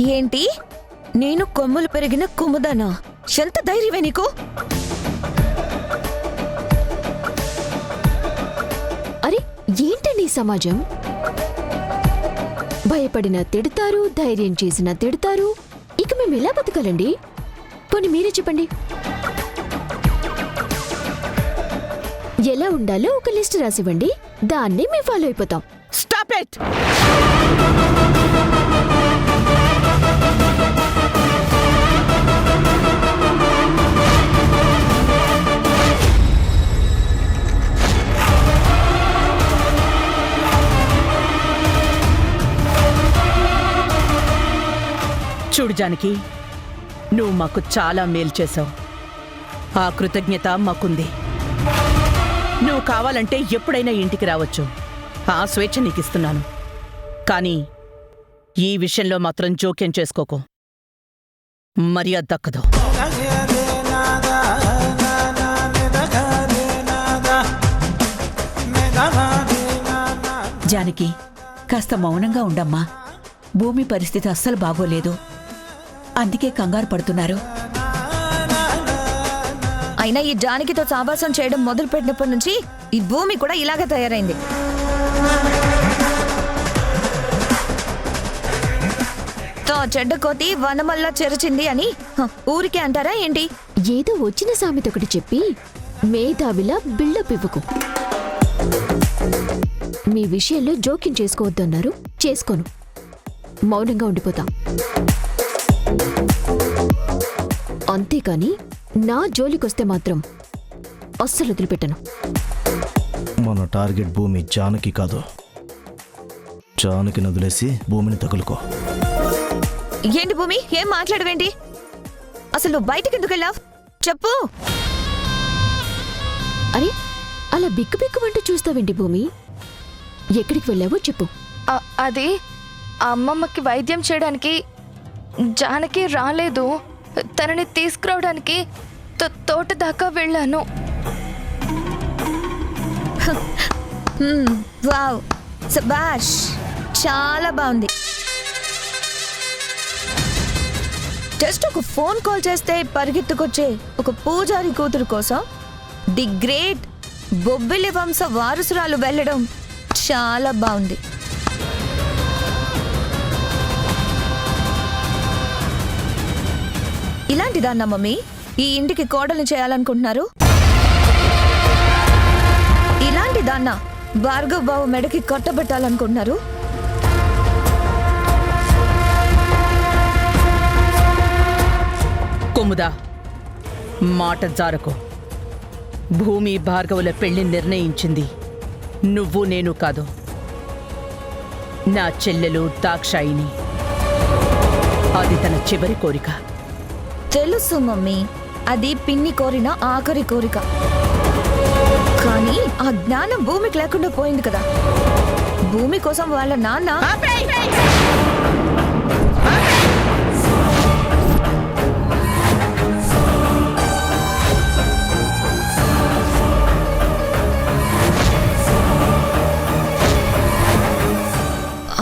ఏంటి? నేను కొమ్ములు పెరిగిన కుముదనా? ఎంత ధైర్యమే నీకు? అరే ఏంటండి ఈ సమాజం? భయపడిన తిడతారు, ధైర్యం చేసిన తిడతారు. ఇక మేము ఎలా బతకాలండి? పోనీ మీరే చెప్పండి. ఎలా ఉండాలో ఒక లిస్ట్ రాసివ్వండి, దాన్ని మేము ఫాలో అయిపోతాం. Stop it! చూడు జానకి, నువ్వు మాకు చాలా మేలు చేశావు. ఆ కృతజ్ఞత మాకుంది. నువ్వు కావాలంటే ఎప్పుడైనా ఇంటికి రావచ్చు. ఆ స్వేచ్ఛ నీకిస్తున్నాను. కానీ ఈ విషయంలో మాత్రం జోక్యం చేసుకోకు. మర్యాద దక్కదు. జానకి, కాస్త మౌనంగా ఉండమ్మా. భూమి పరిస్థితి అస్సలు బాగోలేదు, అందుకే కంగారు పడుతున్నారు. అయినా ఈ జానకితో సావాసం చేయడం మొదలుపెట్టినప్పటి నుంచి ఈ భూమి కూడా ఇలాగే తయారైంది. తో చెడ్డ కోతి వనమల్లా చెరచింది అని ఊరికే అంటారా ఏంటి? ఏదో వచ్చిన సామెత ఒకటి చెప్పి మేధావిలా బిల్డప్ ఇవ్వకు. మీ విషయంలో జోక్యం చేసుకోవద్దన్నారు, చేసుకోను. మౌనంగా ఉండిపోతాం. అంతేకాని నా జోలికొస్తే మాత్రం అస్సలు వదిలిపెట్టను. మన టార్గెట్ భూమి జానకి కాదు. జానకిని వదిలేసి భూమిని తగులుకో. ఏంటి భూమి, ఏం మాట్లాడవేంటి? అసలు బయటకు ఎందుకు వెళ్ళావు చెప్పు. అరే అలా బిక్కు బిక్కుమంటూ చూస్తావేంటి భూమి? ఎక్కడికి వెళ్ళావో చెప్పు. అది అమ్మమ్మకి వైద్యం చేయడానికి జానకి రాలేదు. తనని తీసుకురావడానికి తోట దాకా వెళ్ళాను. వావ్, శభాష్, చాలా బాగుంది. జస్ట్ ఒక ఫోన్ కాల్ చేస్తే పరిగెత్తుకొచ్చే ఒక పూజారి కూతురు కోసం ది గ్రేట్ బొబ్బిలి వంశ వారసురాలు వెళ్ళడం చాలా బాగుంది. ఇలాంటిదాన్నా మమ్మీ ఈ ఇంటికి కోడల్ని చేయాలనుకుంటున్నారు? ఇలాంటి దాన్నా భార్గవ్ బాబు మెడకి కట్టబెట్టాలనుకుంటున్నారు? కొమ్ముదా, మాట జారకు. భూమి భార్గవుల పెళ్లి నిర్ణయించింది నువ్వు నేను కాదు, నా చెల్లెలు దాక్షాయిని. అది తన చివరి కోరిక. తెలుసు మమ్మీ, అది పిన్ని కోరిన ఆఖరి కోరిక. కానీ ఆ జ్ఞానం భూమికి లేకుండా పోయింది కదా. భూమి కోసం వాళ్ళ నాన్న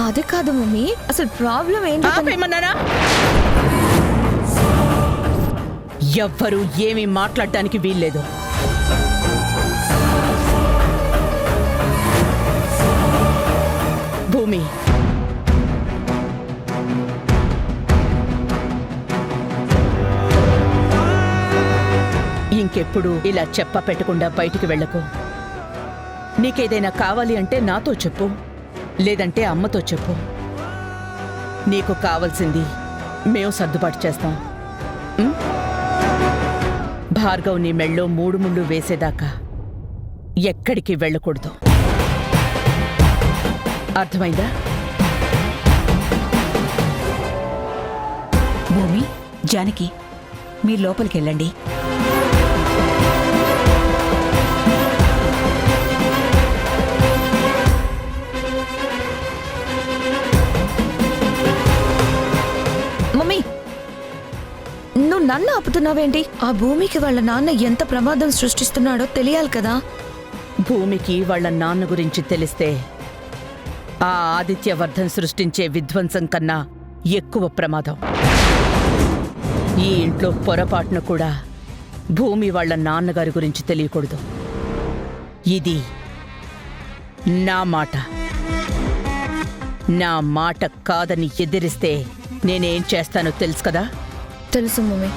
అది కాదు మమ్మీ, అసలు ప్రాబ్లం ఏంటన్నారా? ఎవ్వరూ ఏమీ మాట్లాడటానికి వీల్లేదు. భూమి, ఇంకెప్పుడు ఇలా చెప్ప పెట్టకుండా బయటికి వెళ్ళకు. నీకేదైనా కావాలి అంటే నాతో చెప్పు, లేదంటే అమ్మతో చెప్పు. నీకు కావాల్సింది మేము సర్దుబాటు చేస్తాం. భార్గవ్ నీ మెళ్ళో 3 ముళ్ళు వేసేదాకా ఎక్కడికి వెళ్ళకూడదు. అర్థమైందా? భూమి, జానకి, మీరు లోపలికెళ్ళండి. మమ్మీ, నువ్వు నన్ను ఆపుతున్నావేంటి? ఆ భూమికి వాళ్ళ నాన్న ఎంత ప్రమాదం సృష్టిస్తున్నాడో తెలియాలి కదా. భూమికి వాళ్ళ నాన్న గురించి తెలిస్తే ఆ ఆదిత్యవర్ధన్ సృష్టించే విధ్వంసం కన్నా ఎక్కువ ప్రమాదం. ఈ ఇంట్లో పొరపాటున కూడా భూమి వాళ్ళ నాన్నగారి గురించి తెలియకూడదు. ఇది నా మాట. నా మాట కాదని ఎదిరిస్తే నేనేం చేస్తానో తెలుసు కదా. తెలుసు మమ్మీ.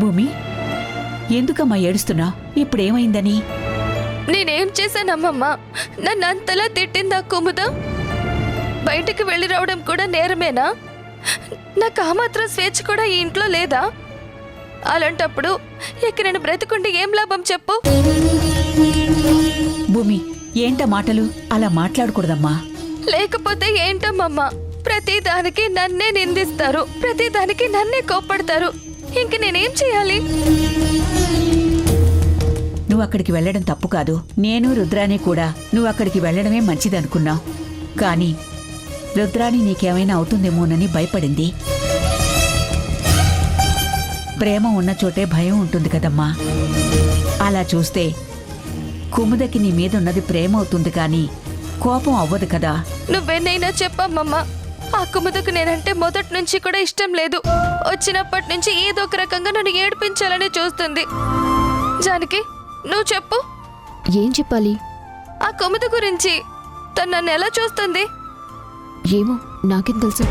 భూమి, ఎందుకమ్మా ఏడుస్తున్నావు? ఇప్పుడేమైందని? నేనేం చేశానమ్మమ్మ? నన్ను అంతలా తిట్టిందా కుముద? బయటికి వెళ్ళి రావడం కూడా నేరమేనా? నాకు ఆ మాత్రం స్వేచ్ఛ కూడా ఈ ఇంట్లో లేదా? అలాంటప్పుడు ఇక నేను బ్రతికుండి ఏం లాభం చెప్పు? భూమి, ఏంట మాటలు? అలా మాట్లాడకూడదమ్మా. లేకపోతే ఏంటమ్మమ్మ? ప్రతిదానికి నన్నే నిందిస్తారు, ప్రతిదానికి నన్నే కోప్పడతారు. ఇంక నేనేం చేయాలి? నువ్వు అక్కడికి వెళ్ళడం తప్పు కాదు. నేను రుద్రాని కూడా నువ్వు అక్కడికి వెళ్ళడమే మంచిదనుకున్నావు. కానీ రుద్రాని నీకేమైనా అవుతుందేమోనని భయపడింది. ప్రేమ ఉన్న చోటే భయం ఉంటుంది కదమ్మా. అలా చూస్తే కుముదకి నీ మీదున్నది ప్రేమ అవుతుంది కానీ కోపం అవ్వదు కదా. నువ్వెన్నైనా చెప్పమ్మమ్మ. ఆ కుముదకు నేనంటే మొదటి నుంచి కూడా ఇష్టం లేదు. వచ్చినప్పటి నుంచి ఏదో ఒక రకంగా నన్ను ఏడిపించాలని చూస్తుంది. జానకి, నువ్వు చెప్పు. ఏం చెప్పాలి? ఆ కుముద గురించి. తను నన్ను ఎలా చూస్తుంది? ఏమో, నాకేం తెలుసు.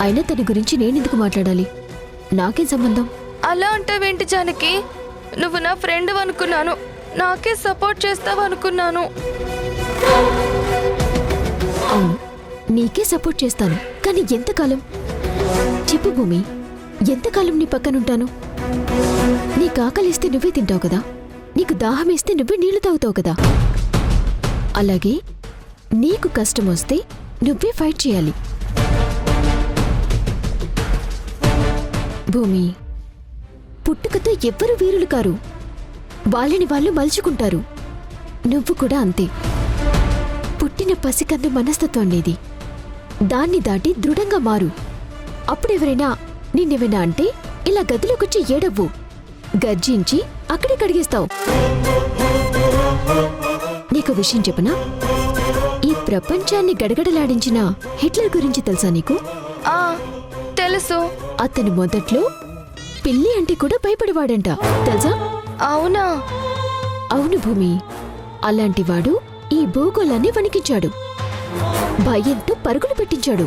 అయినా తన గురించి నేనెందుకు మాట్లాడాలి? నాకేం సంబంధం? అలా అంటావేంటి జానకి? నువ్వు నా ఫ్రెండ్ అనుకున్నాను, నాకే సపోర్ట్ చేస్తావు అనుకున్నాను. అవును, నీకే సపోర్ట్ చేస్తాను. కానీ ఎంతకాలం? చెప్పు భూమి, ఎంతకాలం నీ పక్కనుంటాను? నీకు ఆకలిస్తే నువ్వే తింటావు కదా, నీకు దాహమేస్తే నువ్వే నీళ్లు తాగుతావు కదా. అలాగే నీకు కష్టం వస్తే నువ్వే ఫైట్ చేయాలి. భూమి, పుట్టుకతో ఎవ్వరూ వీరులు కారు. వాళ్ళని వాళ్ళు మలుచుకుంటారు. నువ్వు కూడా అంతే. పుట్టిన పసికంద మనస్తత్వం అనేది. దాన్ని దాటి దృఢంగా మారు. అప్పుడెవరైనా నిన్నెవైనా అంటే ఇలా గదిలోకొచ్చి ఏడవ్వు. గర్జించి అక్కడే కడిగేస్తావు. నీకు విషయం చెప్పనా? ఈ ప్రపంచాన్ని గడగడలాడించిన హిట్లర్ గురించి తెలుసా నీకు? ఆ, తెలుసు. అతను మొదట్లో పిల్లి అంటే కూడా భయపడేవాడంట, తెలుసా? అవునా? అవును భూమి. అలాంటివాడు ఈ భూగోళాన్ని వణికించాడు. భయంతో పరుగులు పెట్టించాడు.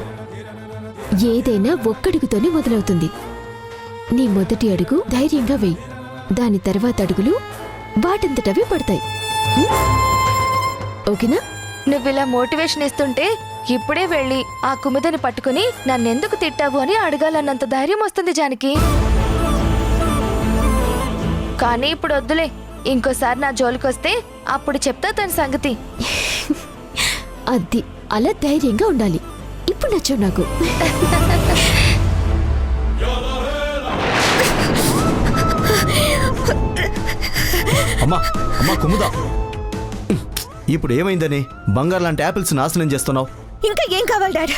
ఏదైనా ఒక్కడుగుతోనే మొదలవుతుంది. నీ మొదటి అడుగు ధైర్యంగా వెయ్యి. దాని తర్వాత అడుగులు వాటంతటవే పడతాయి. ఓకేనా? నువ్విలా మోటివేషన్ ఇస్తుంటే ఇప్పుడే వెళ్ళి ఆ కుముదని పట్టుకుని నన్నెందుకు తిట్టావు అని అడగాలన్నంత ధైర్యం వస్తుంది జానకి. కానీ ఇప్పుడు వద్దులే. ఇంకోసారి నా జోలికొస్తే అప్పుడు చెప్తా తన సంగతి. అది అలా ధైర్యంగా ఉండాలి. ఇప్పుడు నచ్చావు నాకు. అమ్మా అమ్మా కుముదా, ఇప్పుడు ఏమైందని బంగారు లాంటి యాపిల్స్ నాశనం చేస్తున్నావు? ఇంకా ఏం కావాలి డాడ్?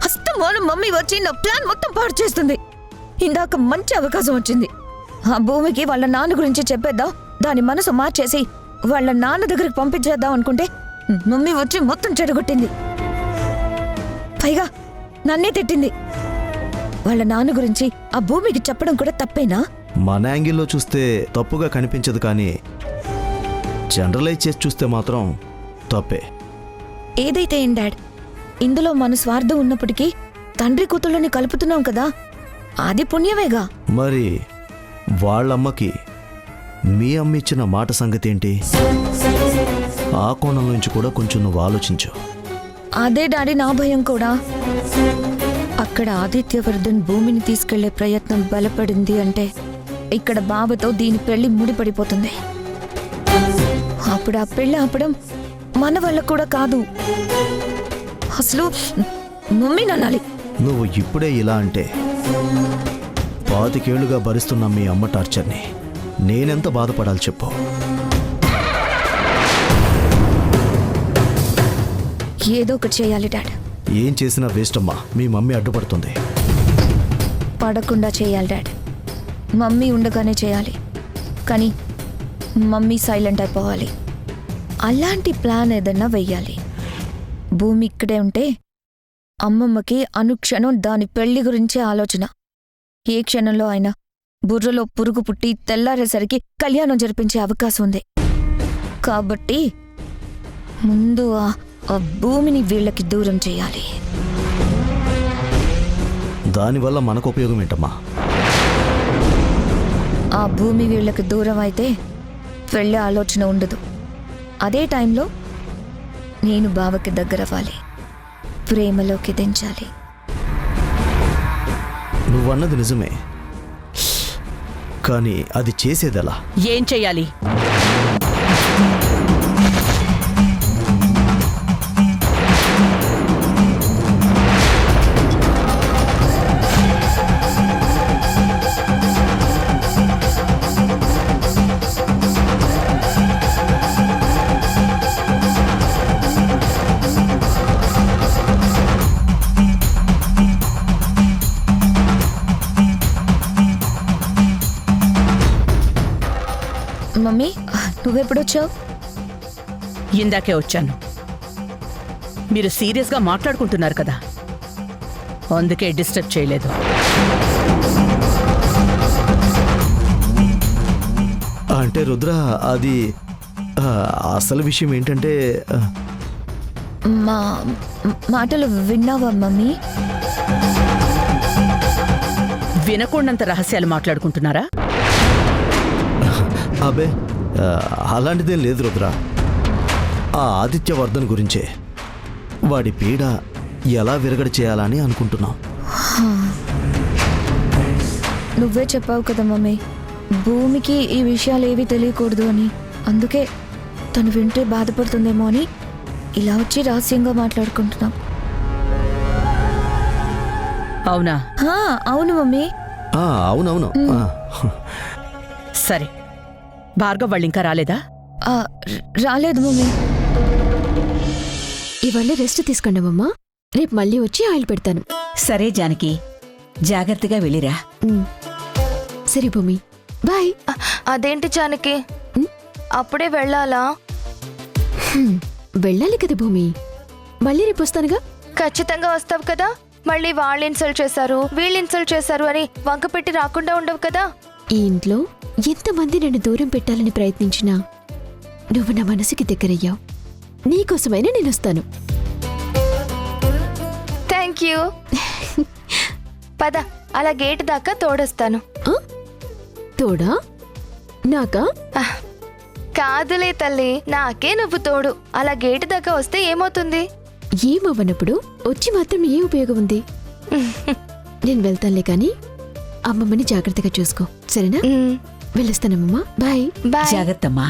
అస్తమానం మమ్మీ వచ్చి నా ప్లాన్ మొత్తం పాడు చేస్తుంది. ఇందాక మంచి అవకాశం వచ్చింది. ఆ భూమికి వాళ్ళ నాన్న గురించి చెప్పేద్దాం, దాని మనసు మార్చేసి వాళ్ళ నాన్న దగ్గరికి పంపించేద్దాం అనుకుంటే మమ్మీ వచ్చి మొత్తం చెడగొట్టింది. పైగా నన్నే తిట్టింది. వాళ్ళ నాన్న గురించి ఆ భూమికి చెప్పడం కూడా తప్పేనా? మన యాంగిల్లో చూస్తే తప్పుగా కనిపించదు, కానీ జనరలైజ్ చేసి చూస్తే మాత్రం తప్పే. ఏదైతే ఏం డాడ్, ఇందులో మన స్వార్థం ఉన్నప్పటికీ తండ్రి కూతుళ్ళని కలుపుతున్నాం కదా, అది పుణ్యమేగా. మరి వాళ్ళమ్మకి మీ అమ్మ ఇచ్చిన మాట సంగతి ఏంటి? ఆ కోణం నుంచి కూడా కొంచెం నువ్వు ఆలోచించు. అదే డాడీ నా భయం కూడా. అక్కడ ఆదిత్యవర్ధన్ భూమిని తీసుకెళ్లే ప్రయత్నం బలపడింది అంటే ఇక్కడ బావతో దీని పెళ్లి ముడిపడిపోతుంది. అప్పుడు ఆ పెళ్ళి ఆపడం మన వల్ల కూడా కాదు. అసలు మమ్మీ నానాలి. నువ్వు ఇప్పుడే ఇలా అంటే 25 ఏళ్లుగా భరిస్తున్న మీ అమ్మ టార్చర్ని నేనెంత బాధపడాలి చెప్పు. ఏదో ఒకటి చేయాలి డాడ్. ఏం చేసినా వేస్ట్ అమ్మా. మీ మమ్మీ అడ్డుపడుతుంది. పడకుండా చేయాలి డాడ్. మమ్మీ ఉండగానే చేయాలి, కానీ మమ్మీ సైలెంట్ అయిపోవాలి. అలాంటి ప్లాన్ ఏదన్నా వెయ్యాలి. భూమి ఇక్కడే ఉంటే అమ్మమ్మకి అనుక్షణం దాని పెళ్లి గురించే ఆలోచన. ఏ క్షణంలో అయినా బుర్రలో పురుగు పుట్టి తెల్లారేసరికి కళ్యాణం జరిపించే అవకాశం ఉంది. కాబట్టి ముందు ఆ భూమిని వీళ్ళకి దూరం చేయాలి. దానివల్ల మనకు ఉపయోగం ఏంటమ్మా? ఆ భూమి వీళ్ళకి దూరం అయితే వెళ్ళే ఆలోచన ఉండదు. అదే టైంలో నేను బావకి దగ్గరవ్వాలి, ప్రేమలోకి దించాలి. నువ్వన్నది నిజమే, కానీ అది చేసేదెలా? ఏం చెయ్యాలి? మమ్మీ, నువ్వెప్పుడొచ్చావు? ఇందాకే వచ్చాను. మీరు సీరియస్గా మాట్లాడుకుంటున్నారు కదా, అందుకే డిస్టర్బ్ చేయలేదు. అంటే రుద్ర, అది అసలు విషయం ఏంటంటే మా మాటలు విన్నావా మమ్మీ? వినకుండంత రహస్యాలు మాట్లాడుకుంటున్నారా? అబే, అలాంటిదేం లేదు రుద్ర. ఆ ఆదిత్యవర్ధన్ గురించే, వాడి పీడ ఎలా విరగడ చేయాలని అనుకుంటున్నాం. నువ్వే చెప్పావు కదా మమ్మీ, భూమికి ఈ విషయాలు ఏవి తెలియకూడదు అని. అందుకే తను వింటే బాధపడుతుందేమో అని ఇలా వచ్చి రహస్యంగా మాట్లాడుకుంటున్నాం. అవునా? అవును మమ్మీ. అవునవును. సరే, భార్గవ్ వాళ్ళు ఇంకా రాలేదా? రాలేదు మమ్మీ. ఇవాళ రెస్ట్ తీసుకున్నామమ్మా. రేపు మళ్ళీ వచ్చి ఆయిల్ పెడతాను. సరే జానకి, జాగ్రత్తగా వెళ్ళిరా. సరే భూమి, బాయ్. అదేంటి జానకి, అప్పుడే వెళ్ళాలా? వెళ్ళాలి కదా భూమి, మళ్ళీ రేపు వస్తానుగా. ఖచ్చితంగా వస్తావు కదా. మళ్ళీ వాళ్ళు ఇన్సల్ట్ చేశారు, వీళ్ళు ఇన్సల్ట్ చేశారు అని వంక పెట్టి రాకుండా ఉండవు కదా. ఈ ఇంట్లో ఎంతమంది నన్ను దూరం పెట్టాలని ప్రయత్నించినా నువ్వు నా మనసుకి దగ్గరయ్యావు. నీకోసమైనా నేను వస్తాను. Thank you. పద, అలా గేట్ దాకా తోడొస్తాను. ఆ? తోడా? నాకా? కాదులే తల్లి, నాకే నువ్వు తోడు. అలా గేట్ దాకా వస్తే ఏమవుతుంది? ఏమవ్వనప్పుడు వచ్చి మాత్రం ఏ ఉపయోగం ఉంది? నేను వెళ్తానులే కానీ అమ్మమ్మని జాగ్రత్తగా చూసుకో, సరేనా? వెళ్ళొస్తానమ్మా, బాయ్. బాయ్. జాగ్రత్తమ్మా.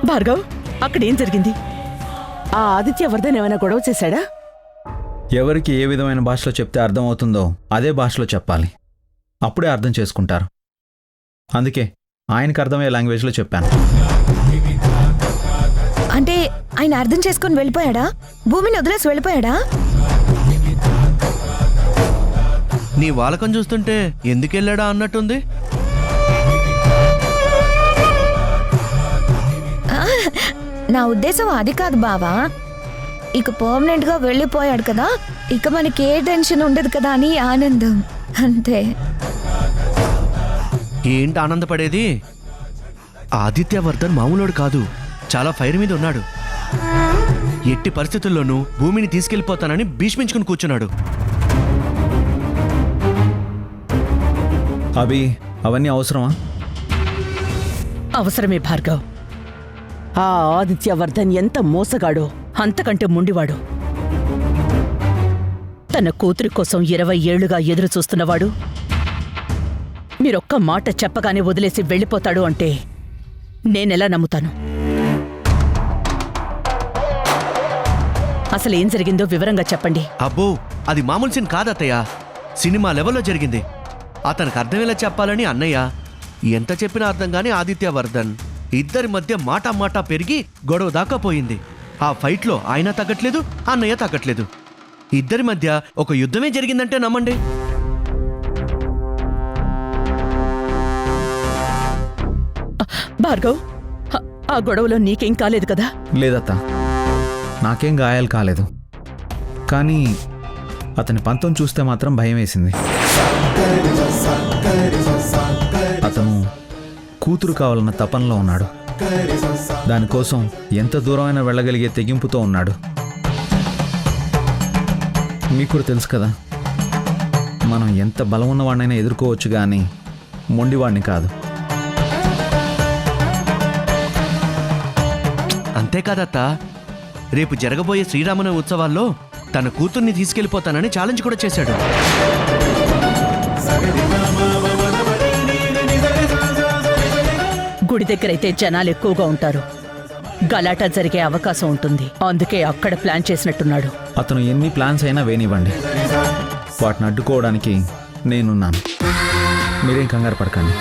భార్గవ్, అక్కడేం జరిగింది? ఆ ఆదిత్యవర్ధన్ ఏమైనా గొడవ చేశాడా? ఎవరికి ఏ విధమైన భాషలో చెప్తే అర్థం అవుతుందో అదే భాషలో చెప్పాలి. అప్పుడే అర్థం చేసుకుంటారు. అందుకే ఆయనకు అర్థమయ్యే లాంగ్వేజ్లో చెప్పాను. అంటే ఆయన అర్థం చేసుకొని వెళ్ళిపోయాడా? భూమిని వదిలేసి వెళ్ళిపోయాడా? నీ వాలకం చూస్తుంటే ఎందుకెళ్ళాడా అన్నట్టుంది. నా ఉద్దేశం అది కాదు బావా. ఇక పర్మనెంట్ గా వెళ్ళిపోయాడు కదా, ఇక మనకి ఏ టెన్షన్ ఉండదు కదా అని ఆనందం, అంతే. ఏంటి ఆనందపడేది? ఆదిత్యవర్ధన్ మామూలుడు కాదు, చాలా ఫైర్ మీద ఉన్నాడు. ఎట్టి పరిస్థితుల్లోనూ భూమిని తీసుకెళ్లిపోతానని భీష్మించుకుని కూర్చున్నాడు. అవి అవన్నీ అవసరమా? అవసరమే భార్గవ్. ఆ ఆదిత్యవర్ధన్ ఎంత మోసగాడో అంతకంటే మొండివాడు. తన కూతురి కోసం 20 ఏళ్లుగా ఎదురు చూస్తున్నవాడు మీరొక్క మాట చెప్పగానే వదిలేసి వెళ్ళిపోతాడు అంటే నేనెలా నమ్ముతాను? అసలేం జరిగిందో వివరంగా చెప్పండి. అబ్బో, అది మామూలు సీన్ కాదత్తయ్య, సినిమా లెవెల్లో జరిగింది. అతనికి అర్థమయ్యేలా చెప్పాలని అన్నయ్య ఎంత చెప్పినా అర్థం కాని ఆదిత్యవర్ధన్ ఇద్దరి మధ్య మాట పెరిగి గొడవ దాకా పోయింది. ఆ ఫైట్లో ఆయన తగ్గట్లేదు, అన్నయ్య తగ్గట్లేదు. ఇద్దరి మధ్య ఒక యుద్ధమే జరిగిందంటే నమ్మండి. భార్గవ్, ఆ గొడవలో నీకేం కాలేదు కదా? లేదత్త, నాకేం గాయాలు కాలేదు. కానీ అతని పంతం చూస్తే మాత్రం భయం వేసింది. అతను కూతురు కావాలన్న తపనలో ఉన్నాడు. దానికోసం ఎంత దూరమైనా వెళ్ళగలిగే తెగింపుతో ఉన్నాడు. మీకు కూడా తెలుసు కదా, మనం ఎంత బలం ఉన్నవాడినైనా ఎదుర్కోవచ్చు కానీ మొండివాడిని కాదు. అంతేకాదత్త, రేపు జరగబోయే శ్రీరామనవమి ఉత్సవాల్లో తన కూతుర్ని తీసుకెళ్లిపోతానని ఛాలెంజ్ కూడా చేశాడు. గుడి దగ్గరైతే జనాలు ఎక్కువగా ఉంటారు, గలాటా జరిగే అవకాశం ఉంటుంది. అందుకే అక్కడ ప్లాన్ చేసినట్టున్నాడు. అతను ఎన్ని ప్లాన్స్ అయినా వేనివ్వండి, వాటిని అడ్డుకోవడానికి నేనున్నాను. మీరేం కంగారు పడకండి.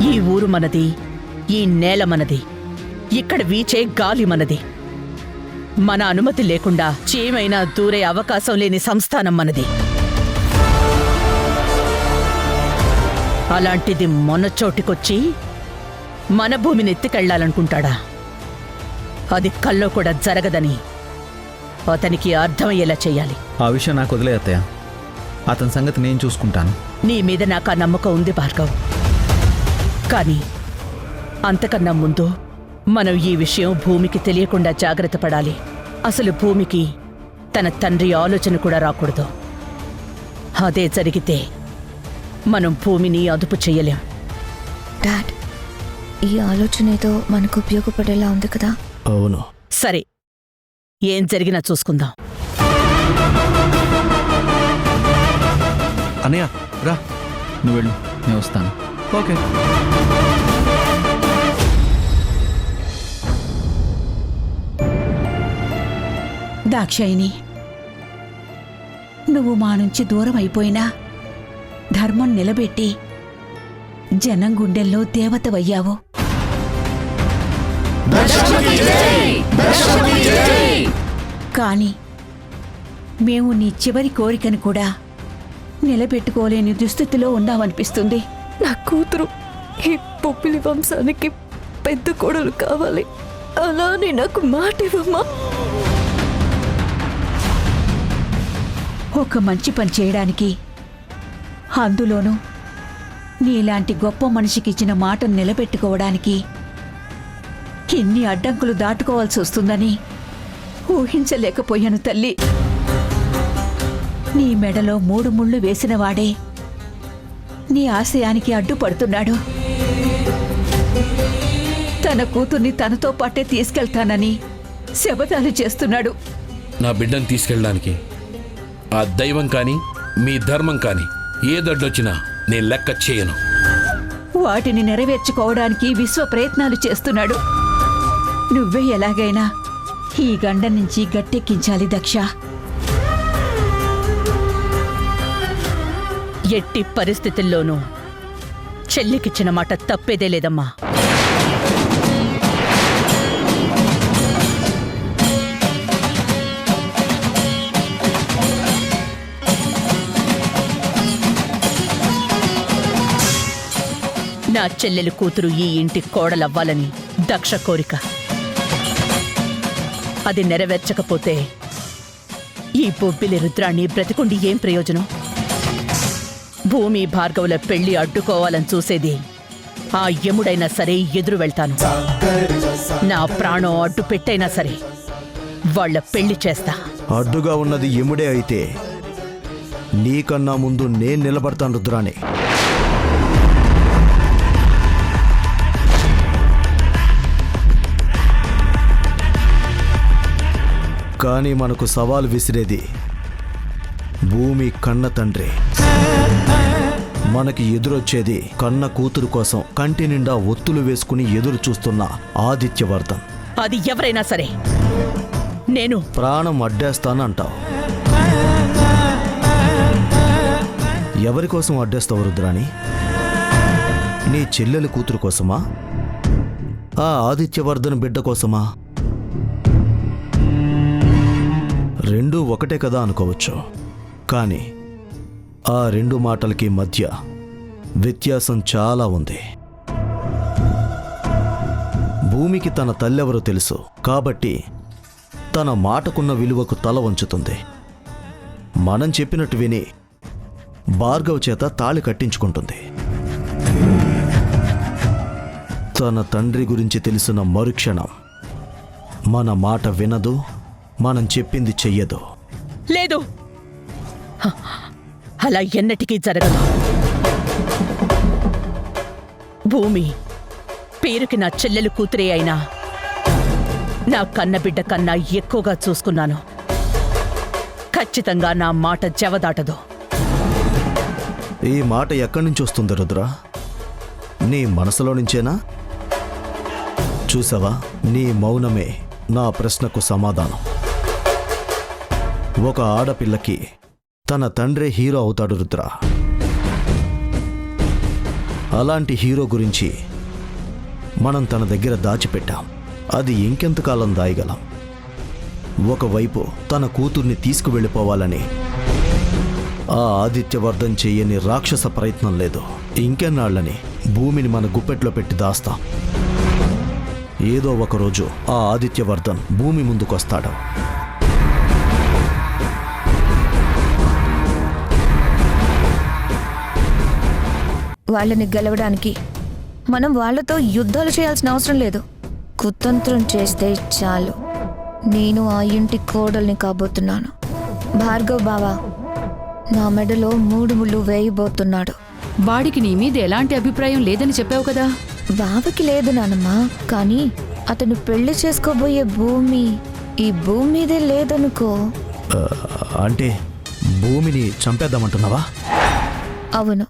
ఈ ఊరు మనది, ఈ నేల మనది, ఇక్కడ వీచే గాలి మనది. మన అనుమతి లేకుండా చీమైనా దూరే అవకాశం లేని సంస్థానం మనది. అలాంటిది మొన్న చోటికొచ్చి మన భూమిని ఎత్తికెళ్లాలనుకుంటాడా? అది కల్లో కూడా జరగదని అతనికి అర్థమయ్యేలా చెయ్యాలి. ఆ విషయం నాకు వదిలే అత్తయ్య, అతని సంగతి నేను చూసుకుంటాను. నీ మీద నాకు ఆ నమ్మకం ఉంది భార్గవ్. కానీ అంతకన్నా ముందు మనం ఈ విషయం భూమికి తెలియకుండా జాగ్రత్త పడాలి. అసలు భూమికి తన తండ్రి ఆలోచన కూడా రాకూడదు. అదే జరిగితే మనం భూమిని అదుపు చెయ్యలేం. డాడ్, ఈ ఆలోచన ఏదో మనకు ఉపయోగపడేలా ఉంది కదా? అవును. సరే, ఏం జరిగినా చూసుకుందాం. అన్నయ్య రా. నువ్వు వెళ్ళు, నేను వస్తాను. ఓకే. దాక్షాయిని, నువ్వు మా నుంచి దూరం అయిపోయినా ధర్మం నిలబెట్టి జనం గుండెల్లో దేవతవయ్యావు. కాని మేము నీ చివరి కోరికను కూడా నిలబెట్టుకోలేని దుస్థితిలో ఉన్నామనిపిస్తుంది. నా కూతురు ఈ పొప్పిలి వంశానికి పెద్ద కోడలు కావాలి. అలానే నాకు మాట ఇవ్వమ్మా. ఒక మంచి పని చేయడానికి, అందులోనూ నీలాంటి గొప్ప మనిషికిచ్చిన మాటను నిలబెట్టుకోవడానికి ఇన్ని అడ్డంకులు దాటుకోవాల్సి వస్తుందని ఊహించలేకపోయాను తల్లి. నీ మెడలో 3 ముళ్ళు వేసినవాడే నీ ఆశయానికి అడ్డుపడుతున్నాడు. తన కూతుర్ని తనతో పాటే తీసుకెళ్తానని శపథాలు చేస్తున్నాడు. నా బిడ్డను తీసుకెళ్ళడానికి ఆ దైవం కానీ మీ ధర్మం కానీ ఏ దడ్డొచ్చినా నేను లెక్క చేయను. వాటిని నెరవేర్చుకోవడానికి విశ్వ ప్రయత్నాలు చేస్తున్నాడు. నువ్వే ఎలాగైనా ఈ గండ నుంచి గట్టెక్కించాలి దక్ష. ఎట్టి పరిస్థితుల్లోనూ చెల్లికిచ్చిన మాట తప్పేదే లేదమ్మా. నా చెల్లెలు కూతురు ఈ ఇంటి కోడలవ్వాలని దక్ష కోరిక. అది నెరవేర్చకపోతే ఈ బొబ్బిలి రుద్రాన్ని బ్రతికుండి ఏం ప్రయోజనం? భూమి భార్గవుల పెళ్లి అడ్డుకోవాలని చూసేది ఆ యముడైనా సరే ఎదురు వెళ్తాను. నా ప్రాణం అడ్డు పెట్టైనా సరే వాళ్ళ పెళ్లి చేస్తా. అడ్డుగా ఉన్నది యముడే అయితే నీకన్నా ముందు నేను నిలబడతాను రుద్రాణి. కానీ మనకు సవాల్ విసిరేది భూమి కన్న తండ్రి. మనకి ఎదురొచ్చేది కన్న కూతురు కోసం కంటి నిండా ఒత్తులు వేసుకుని ఎదురు చూస్తున్న ఆదిత్యవర్ధన్. అది ఎవరైనా సరే నేను ప్రాణం అడ్డేస్తానంటావు. ఎవరి కోసం అడ్డేస్తావు రుద్రాణి? నీ చెల్లెలి కూతురు కోసమా? ఆ ఆదిత్యవర్ధన్ బిడ్డ కోసమా? రెండూ ఒకటే కదా అనుకోవచ్చు. కానీ ఆ రెండు మాటలకి మధ్య వ్యత్యాసం చాలా ఉంది. భూమికి తన తల్లెవరో తెలుసు కాబట్టి తన మాటకున్న విలువకు తల వంచుతుంది. మనం చెప్పినట్టు విని భార్గవ్ చేత తాళి కట్టించుకుంటుంది. తన తండ్రి గురించి తెలిసిన మరుక్షణం మన మాట వినదు, మనం చెప్పింది చెయ్యదు. లేదు, అలా ఎన్నటికీ జరగదు. భూమి పేరుకి నా చెల్లెలు కూతురే అయినా నా కన్నబిడ్డ కన్నా ఎక్కువగా చూసుకున్నాను. ఖచ్చితంగా నా మాట జవదాటదు. ఈ మాట ఎక్కడి నుంచి వస్తుంది రుద్ర? నీ మనసులో నుంచేనా? చూసావా, నీ మౌనమే నా ప్రశ్నకు సమాధానం. ఒక ఆడపిల్లకి తన తండ్రే హీరో అవుతాడు రుద్ర. అలాంటి హీరో గురించి మనం తన దగ్గర దాచిపెట్టాం. అది ఇంకెంతకాలం దాయగలం? ఒకవైపు తన కూతుర్ని తీసుకువెళ్ళిపోవాలని ఆ ఆదిత్యవర్ధన్ చెయ్యని రాక్షస ప్రయత్నం లేదు. ఇంకెన్నాళ్ళని భూమిని మన గుప్పెట్లో పెట్టి దాస్తాం. ఏదో ఒకరోజు ఆ ఆదిత్యవర్ధన్ భూమి ముందుకొస్తాడు. వాళ్ళని గెలవడానికి మనం వాళ్ళతో యుద్ధాలు చేయాల్సిన అవసరం లేదు. కుతంత్రం చేస్తే చాలు. నేను ఆ ఇంటి కోడల్ని కాబోతున్నాను. భార్గవ్ బావా నా మెడలో 3 ముళ్ళు వేయబోతున్నాడు. వాడికి నీ మీద ఎలాంటి అభిప్రాయం లేదని చెప్పావు కదా. బావకి లేదు నానమ్మా, కానీ అతను పెళ్లి చేసుకోబోయే భూమి ఈ భూమి మీదే లేదనుకో. అంటే భూమిని చంపేద్దామంటున్నావా? అవును.